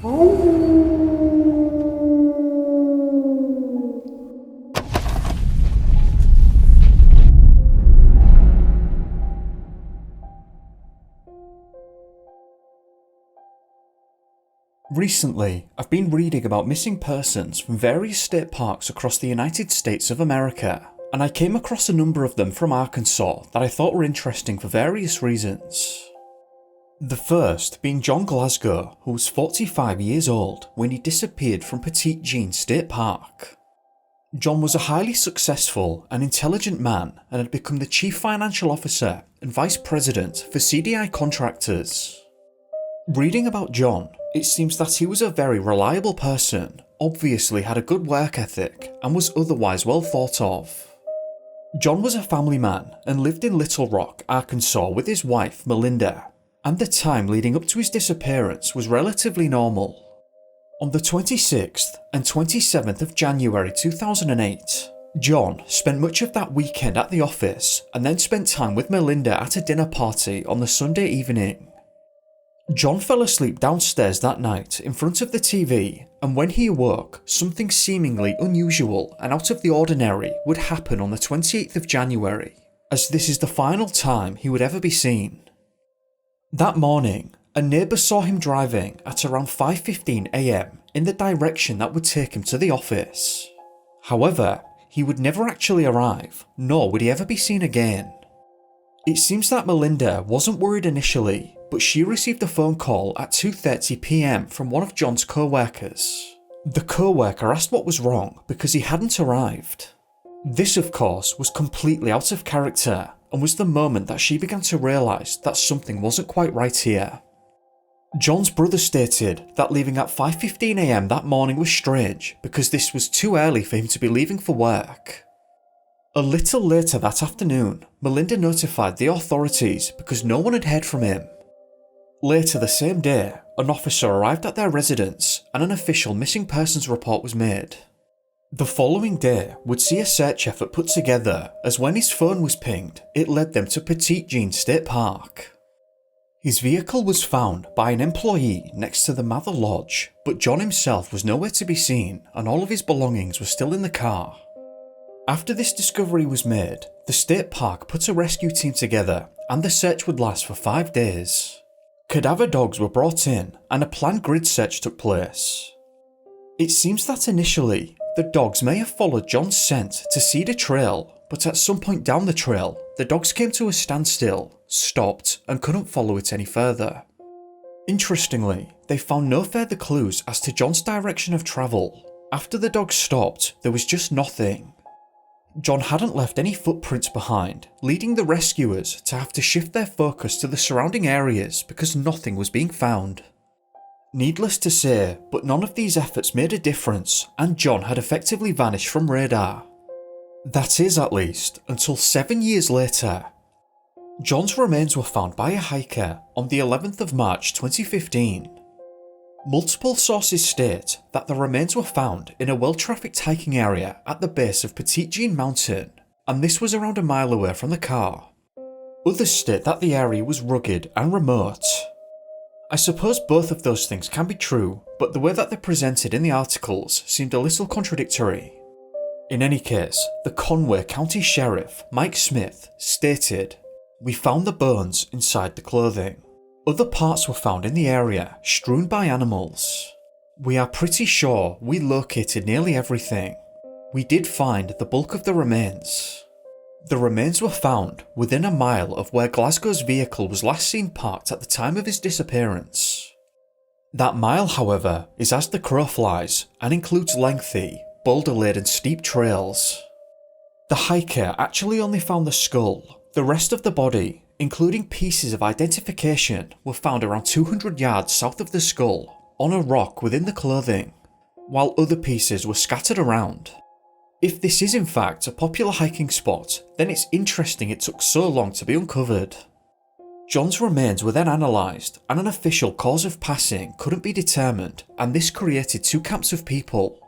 Recently, I've been reading about missing persons from various state parks across the United States of America, and I came across a number of them from Arkansas that I thought were interesting for various reasons. The first being John Glasgow, who was 45 years old when he disappeared from Petite Jean State Park. John was a highly successful and intelligent man and had become the chief financial officer and vice president for CDI Contractors. Reading about John, it seems that he was a very reliable person, obviously had a good work ethic, and was otherwise well thought of. John was a family man and lived in Little Rock, Arkansas with his wife, Melinda, and the time leading up to his disappearance was relatively normal. On the 26th and 27th of January 2008, John spent much of that weekend at the office and then spent time with Melinda at a dinner party on the Sunday evening. John fell asleep downstairs that night in front of the TV, and when he awoke, something seemingly unusual and out of the ordinary would happen on the 28th of January, as this is the final time he would ever be seen. That morning, a neighbour saw him driving at around 5:15 AM in the direction that would take him to the office. However, he would never actually arrive, nor would he ever be seen again. It seems that Melinda wasn't worried initially, but she received a phone call at 2:30 PM from one of John's co-workers. The co-worker asked what was wrong because he hadn't arrived. This, of course, was completely out of character and was the moment that she began to realise that something wasn't quite right here. John's brother stated that leaving at 5:15 AM that morning was strange because this was too early for him to be leaving for work. A little later that afternoon, Melinda notified the authorities because no one had heard from him. Later the same day, an officer arrived at their residence and an official missing persons report was made. The following day would see a search effort put together, as when his phone was pinged, it led them to Petite Jean State Park. His vehicle was found by an employee next to the Mather Lodge, but John himself was nowhere to be seen and all of his belongings were still in the car. After this discovery was made, the state park put a rescue team together and the search would last for 5 days. Cadaver dogs were brought in and a planned grid search took place. It seems that initially, the dogs may have followed John's scent to seed a trail, but at some point down the trail, the dogs came to a standstill, stopped, and couldn't follow it any further. Interestingly, they found no further clues as to John's direction of travel. After the dogs stopped, there was just nothing. John hadn't left any footprints behind, leading the rescuers to have to shift their focus to the surrounding areas because nothing was being found. Needless to say, but none of these efforts made a difference and John had effectively vanished from radar. That is, at least, until 7 years later. John's remains were found by a hiker on the 11th of March 2015. Multiple sources state that the remains were found in a well-trafficked hiking area at the base of Petite Jean Mountain, and this was around a mile away from the car. Others state that the area was rugged and remote. I suppose both of those things can be true, but the way that they're presented in the articles seemed a little contradictory. In any case, the Conway County Sheriff, Mike Smith, stated, "We found the bones inside the clothing. Other parts were found in the area, strewn by animals. We are pretty sure we located nearly everything. We did find the bulk of the remains." The remains were found within a mile of where Glasgow's vehicle was last seen parked at the time of his disappearance. That mile, however, is as the crow flies and includes lengthy, boulder-laden steep trails. The hiker actually only found the skull. The rest of the body, including pieces of identification, were found around 200 yards south of the skull, on a rock within the clothing, while other pieces were scattered around. If this is in fact a popular hiking spot, then it's interesting it took so long to be uncovered. John's remains were then analysed and an official cause of passing couldn't be determined, and this created two camps of people.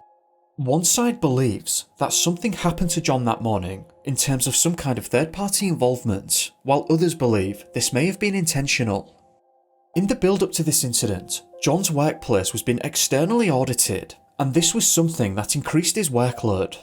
One side believes that something happened to John that morning in terms of some kind of third-party involvement, while others believe this may have been intentional. In the build-up to this incident, John's workplace was being externally audited, and this was something that increased his workload.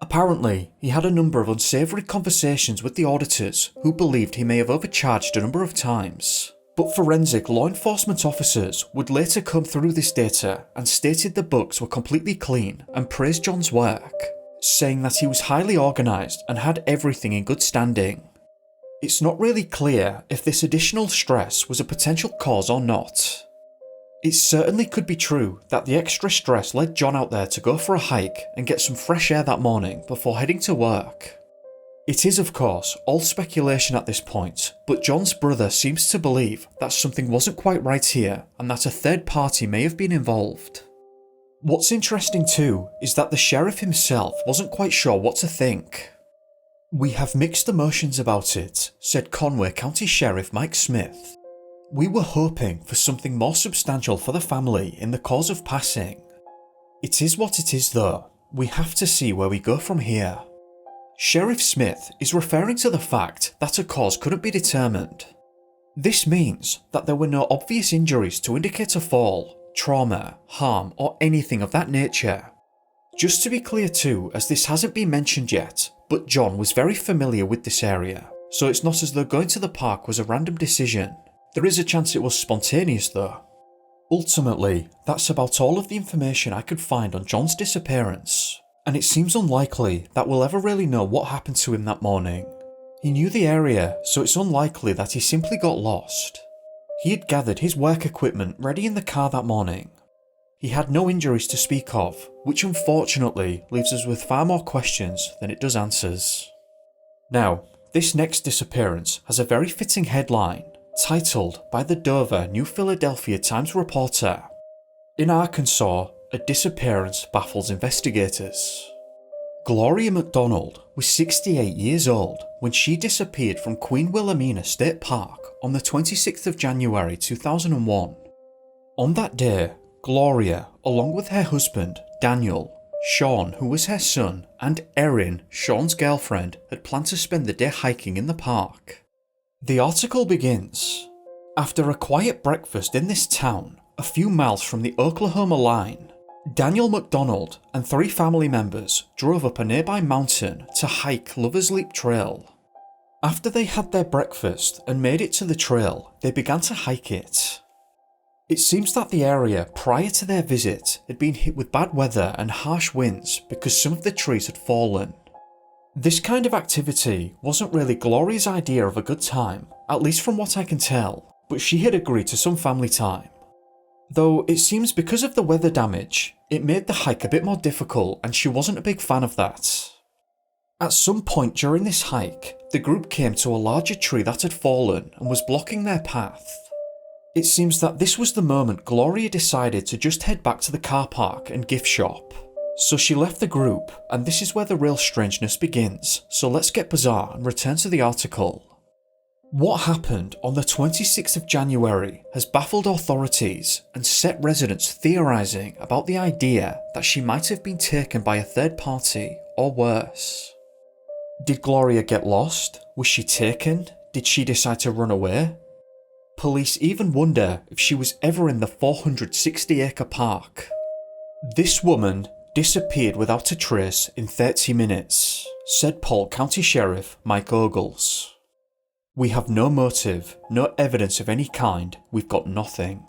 Apparently, he had a number of unsavoury conversations with the auditors who believed he may have overcharged a number of times. But forensic law enforcement officers would later comb through this data and stated the books were completely clean and praised John's work, saying that he was highly organised and had everything in good standing. It's not really clear if this additional stress was a potential cause or not. It certainly could be true that the extra stress led John out there to go for a hike and get some fresh air that morning before heading to work. It is, of course, all speculation at this point, but John's brother seems to believe that something wasn't quite right here and that a third party may have been involved. What's interesting too is that the sheriff himself wasn't quite sure what to think. "We have mixed emotions about it," said Conway County Sheriff Mike Smith. "We were hoping for something more substantial for the family in the cause of passing. It is what it is though. We have to see where we go from here." Sheriff Smith is referring to the fact that a cause couldn't be determined. This means that there were no obvious injuries to indicate a fall, trauma, harm, or anything of that nature. Just to be clear too, as this hasn't been mentioned yet, but John was very familiar with this area, so it's not as though going to the park was a random decision. There is a chance it was spontaneous though. Ultimately, that's about all of the information I could find on John's disappearance, and it seems unlikely that we'll ever really know what happened to him that morning. He knew the area, so it's unlikely that he simply got lost. He had gathered his work equipment ready in the car that morning. He had no injuries to speak of, which unfortunately leaves us with far more questions than it does answers. Now, this next disappearance has a very fitting headline, titled by the Dover New Philadelphia Times reporter, "In Arkansas, a disappearance baffles investigators." Gloria McDonald was 68 years old when she disappeared from Queen Wilhelmina State Park on the 26th of January 2001. On that day, Gloria, along with her husband, Daniel, Sean, who was her son, and Erin, Sean's girlfriend, had planned to spend the day hiking in the park. The article begins, "After a quiet breakfast in this town, a few miles from the Oklahoma line, Daniel McDonald and 3 family members drove up a nearby mountain to hike Lover's Leap Trail. After they had their breakfast and made it to the trail, they began to hike it. It seems that the area prior to their visit had been hit with bad weather and harsh winds because some of the trees had fallen. This kind of activity wasn't really Gloria's idea of a good time, at least from what I can tell, but she had agreed to some family time. Though it seems because of the weather damage, it made the hike a bit more difficult and she wasn't a big fan of that. At some point during this hike, the group came to a larger tree that had fallen and was blocking their path. It seems that this was the moment Gloria decided to just head back to the car park and gift shop. So she left the group, and this is where the real strangeness begins, so let's get bizarre and return to the article. What happened on the 26th of January has baffled authorities and set residents theorising about the idea that she might have been taken by a third party, or worse. Did Gloria get lost? Was she taken? Did she decide to run away? Police even wonder if she was ever in the 460-acre park. This woman disappeared without a trace in 30 minutes, said Polk County Sheriff Mike Ogles. We have no motive, no evidence of any kind, we've got nothing.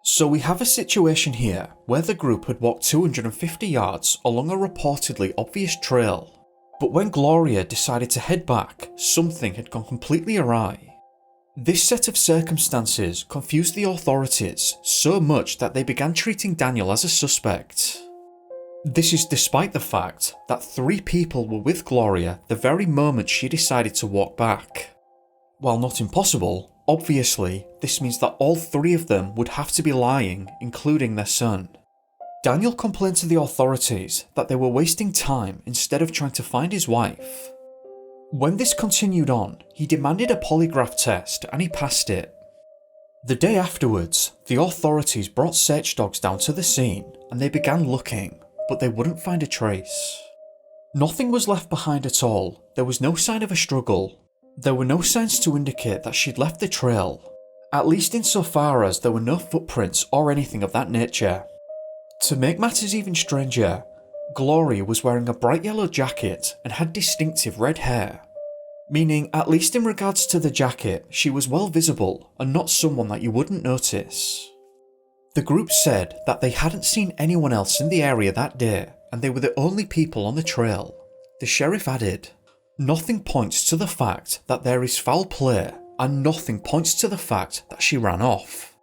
So we have a situation here where the group had walked 250 yards along a reportedly obvious trail, but when Gloria decided to head back, something had gone completely awry. This set of circumstances confused the authorities so much that they began treating Daniel as a suspect. This is despite the fact that 3 people were with Gloria the very moment she decided to walk back. While not impossible, obviously this means that all 3 of them would have to be lying, including their son. Daniel complained to the authorities that they were wasting time instead of trying to find his wife. When this continued on, he demanded a polygraph test and he passed it. The day afterwards, the authorities brought search dogs down to the scene and they began looking, but they wouldn't find a trace. Nothing was left behind at all. There was no sign of a struggle. There were no signs to indicate that she'd left the trail, at least insofar as there were no footprints or anything of that nature. To make matters even stranger, Gloria was wearing a bright yellow jacket and had distinctive red hair, meaning at least in regards to the jacket, she was well visible and not someone that you wouldn't notice. The group said that they hadn't seen anyone else in the area that day and they were the only people on the trail. The sheriff added, "Nothing points to the fact that there is foul play and nothing points to the fact that she ran off."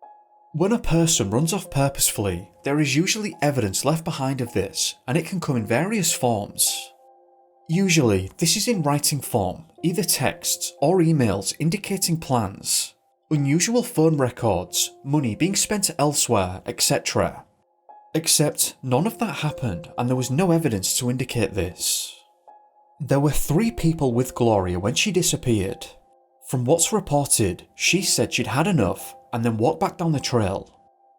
When a person runs off purposefully, there is usually evidence left behind of this, and it can come in various forms. Usually, this is in writing form, either texts or emails indicating plans, unusual phone records, money being spent elsewhere, etc. Except none of that happened and there was no evidence to indicate this. There were 3 people with Gloria when she disappeared. From what's reported, she said she'd had enough and then walked back down the trail.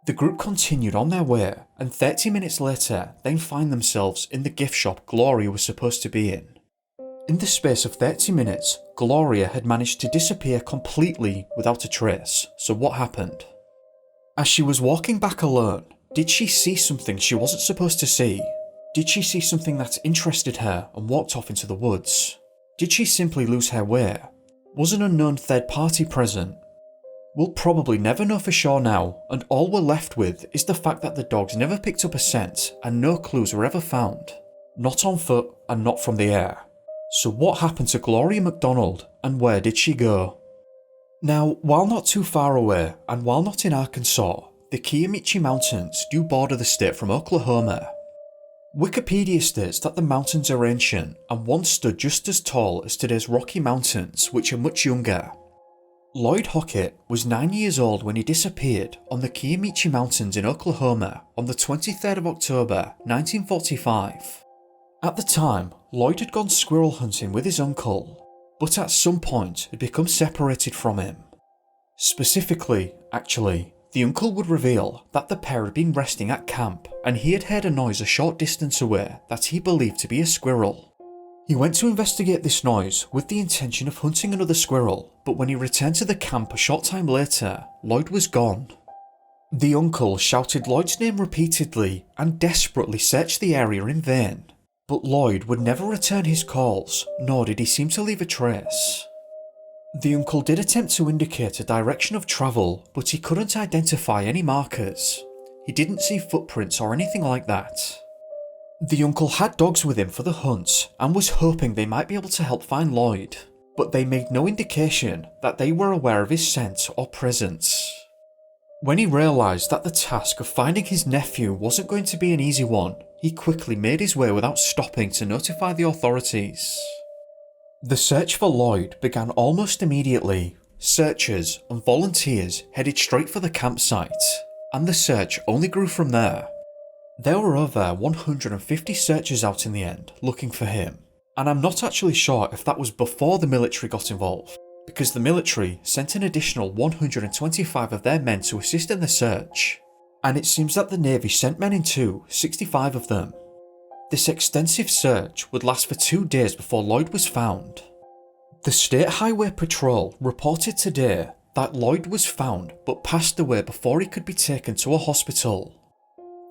The group continued on their way, and 30 minutes later, they find themselves in the gift shop Gloria was supposed to be in. In the space of 30 minutes, Gloria had managed to disappear completely without a trace, so what happened? As she was walking back alone, did she see something she wasn't supposed to see? Did she see something that interested her and walked off into the woods? Did she simply lose her way? Was an unknown third party present? We'll probably never know for sure now, and all we're left with is the fact that the dogs never picked up a scent and no clues were ever found. Not on foot and not from the air. So what happened to Gloria McDonald and where did she go? Now, while not too far away and while not in Arkansas, the Kiamichi Mountains do border the state from Oklahoma. Wikipedia states that the mountains are ancient and once stood just as tall as today's Rocky Mountains, which are much younger. Lloyd Hockit was 9 years old when he disappeared on the Kiamichi Mountains in Oklahoma on the 23rd of October 1945. At the time, Lloyd had gone squirrel hunting with his uncle, but at some point had become separated from him. Specifically, the uncle would reveal that the pair had been resting at camp and he had heard a noise a short distance away that he believed to be a squirrel. He went to investigate this noise with the intention of hunting another squirrel, but when he returned to the camp a short time later, Lloyd was gone. The uncle shouted Lloyd's name repeatedly and desperately searched the area in vain, but Lloyd would never return his calls, nor did he seem to leave a trace. The uncle did attempt to indicate a direction of travel, but he couldn't identify any markers. He didn't see footprints or anything like that. The uncle had dogs with him for the hunt and was hoping they might be able to help find Lloyd, but they made no indication that they were aware of his scent or presence. When he realised that the task of finding his nephew wasn't going to be an easy one, he quickly made his way without stopping to notify the authorities. The search for Lloyd began almost immediately. Searchers and volunteers headed straight for the campsite, and the search only grew from there. There were over 150 searchers out in the end, looking for him, and I'm not actually sure if that was before the military got involved, because the military sent an additional 125 of their men to assist in the search, and it seems that the Navy sent men in too, 65 of them. This extensive search would last for 2 days before Lloyd was found. The State Highway Patrol reported today that Lloyd was found but passed away before he could be taken to a hospital.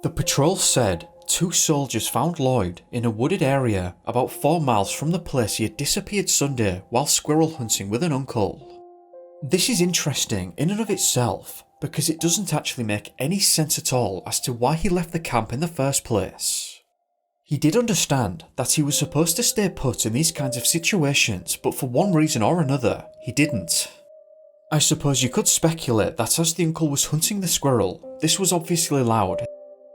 The patrol said 2 soldiers found Lloyd in a wooded area about 4 miles from the place he had disappeared Sunday while squirrel hunting with an uncle. This is interesting in and of itself because it doesn't actually make any sense at all as to why he left the camp in the first place. He did understand that he was supposed to stay put in these kinds of situations, but for one reason or another, he didn't. I suppose you could speculate that as the uncle was hunting the squirrel, this was obviously loud.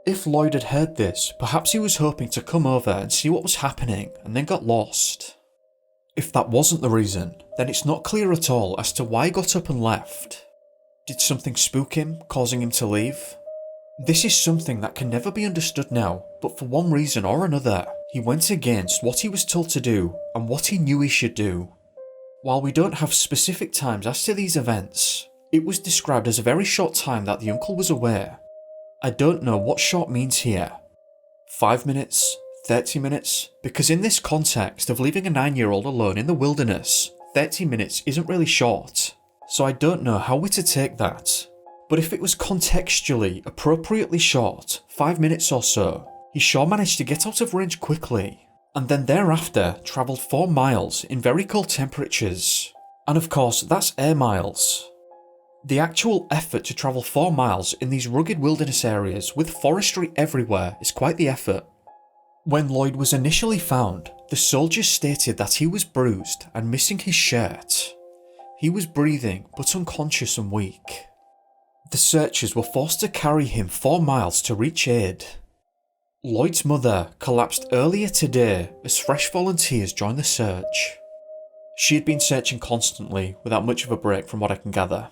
If Lloyd had heard this, perhaps he was hoping to come over and see what was happening and then got lost. If that wasn't the reason, then it's not clear at all as to why he got up and left. Did something spook him, causing him to leave? This is something that can never be understood now, but for one reason or another, he went against what he was told to do and what he knew he should do. While we don't have specific times as to these events, it was described as a very short time that the uncle was away. I don't know what short means here. 5 minutes, 30 minutes, because in this context of leaving a 9-year-old alone in the wilderness, 30 minutes isn't really short. so I don't know how we're to take that. But if it was contextually appropriately short, 5 minutes or so, he sure managed to get out of range quickly, and then thereafter travelled 4 miles in very cold temperatures. And of course, that's air miles. The actual effort to travel 4 miles in these rugged wilderness areas with forestry everywhere is quite the effort. When Lloyd was initially found, the soldiers stated that he was bruised and missing his shirt. He was breathing but unconscious and weak. The searchers were forced to carry him 4 miles to reach aid. Lloyd's mother collapsed earlier today as fresh volunteers joined the search. She had been searching constantly without much of a break from what I can gather.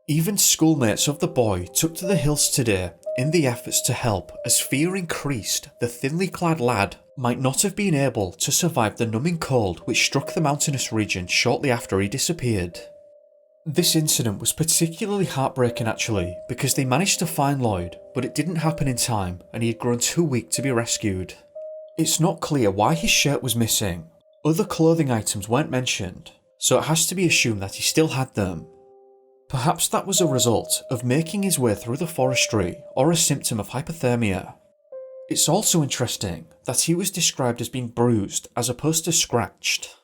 Even schoolmates of the boy took to the hills today in the efforts to help, as fear increased the thinly clad lad might not have been able to survive the numbing cold which struck the mountainous region shortly after he disappeared. This incident was particularly heartbreaking actually, because they managed to find Lloyd, but it didn't happen in time and he had grown too weak to be rescued. It's not clear why his shirt was missing. Other clothing items weren't mentioned, so it has to be assumed that he still had them. Perhaps that was a result of making his way through the forestry or a symptom of hypothermia. It's also interesting that he was described as being bruised as opposed to scratched.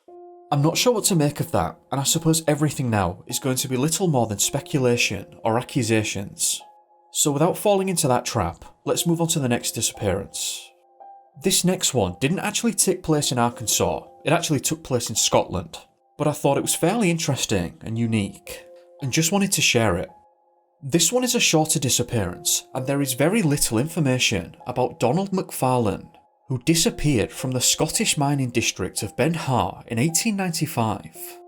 I'm not sure what to make of that, and I suppose everything now is going to be little more than speculation or accusations. So without falling into that trap, let's move on to the next disappearance. This next one didn't actually take place in Arkansas, it actually took place in Scotland, but I thought it was fairly interesting and unique, and just wanted to share it. This one is a shorter disappearance, and there is very little information about Donald McFarlane, who disappeared from the Scottish mining district of Ben Har in 1895.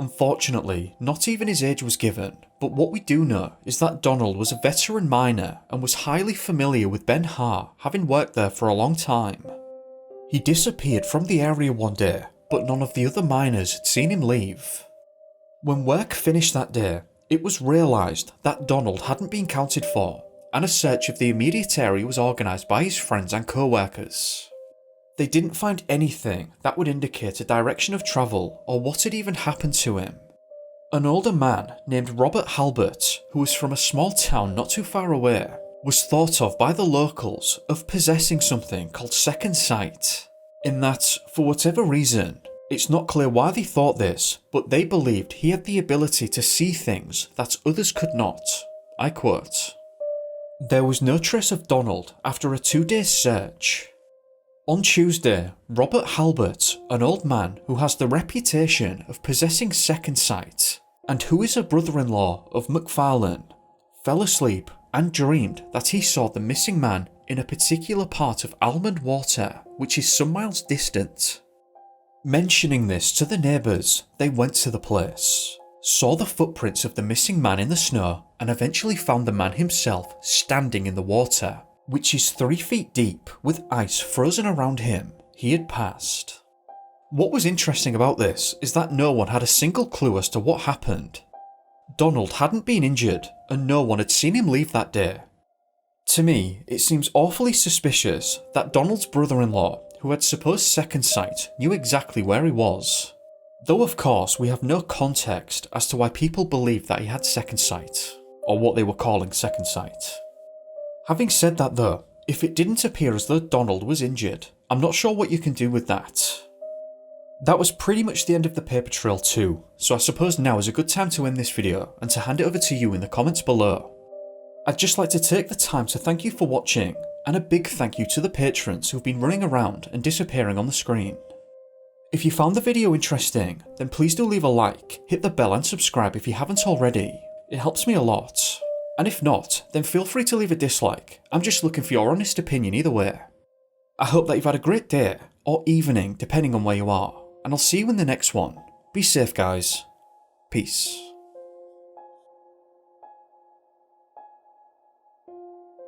Unfortunately, not even his age was given, but what we do know is that Donald was a veteran miner and was highly familiar with Ben Har, having worked there for a long time. He disappeared from the area one day, but none of the other miners had seen him leave. When work finished that day, it was realised that Donald hadn't been counted for, and a search of the immediate area was organised by his friends and co-workers. They didn't find anything that would indicate a direction of travel or what had even happened to him. An older man named Robert Halbert, who was from a small town not too far away, was thought of by the locals of possessing something called second sight, in that, for whatever reason, it's not clear why they thought this, but they believed he had the ability to see things that others could not. I quote, "There was no trace of Donald after a 2-day search. On Tuesday, Robert Halbert, an old man who has the reputation of possessing second sight, and who is a brother-in-law of McFarlane, fell asleep and dreamed that he saw the missing man in a particular part of Almond Water, which is some miles distant. Mentioning this to the neighbours, they went to the place, saw the footprints of the missing man in the snow, and eventually found the man himself standing in the water, which is 3 feet deep with ice frozen around him. He had passed." What was interesting about this is that no one had a single clue as to what happened. Donald hadn't been injured, and no one had seen him leave that day. To me, it seems awfully suspicious that Donald's brother-in-law, who had supposed second sight, knew exactly where he was. Though of course we have no context as to why people believed that he had second sight, or what they were calling second sight. Having said that though, if it didn't appear as though Donald was injured, I'm not sure what you can do with that. That was pretty much the end of the paper trail too, so I suppose now is a good time to end this video and to hand it over to you in the comments below. I'd just like to take the time to thank you for watching, and a big thank you to the patrons who've been running around and disappearing on the screen. If you found the video interesting, then please do leave a like, hit the bell and subscribe if you haven't already. It helps me a lot. And if not, then feel free to leave a dislike. I'm just looking for your honest opinion either way. I hope that you've had a great day, or evening depending on where you are, and I'll see you in the next one. Be safe guys. Peace.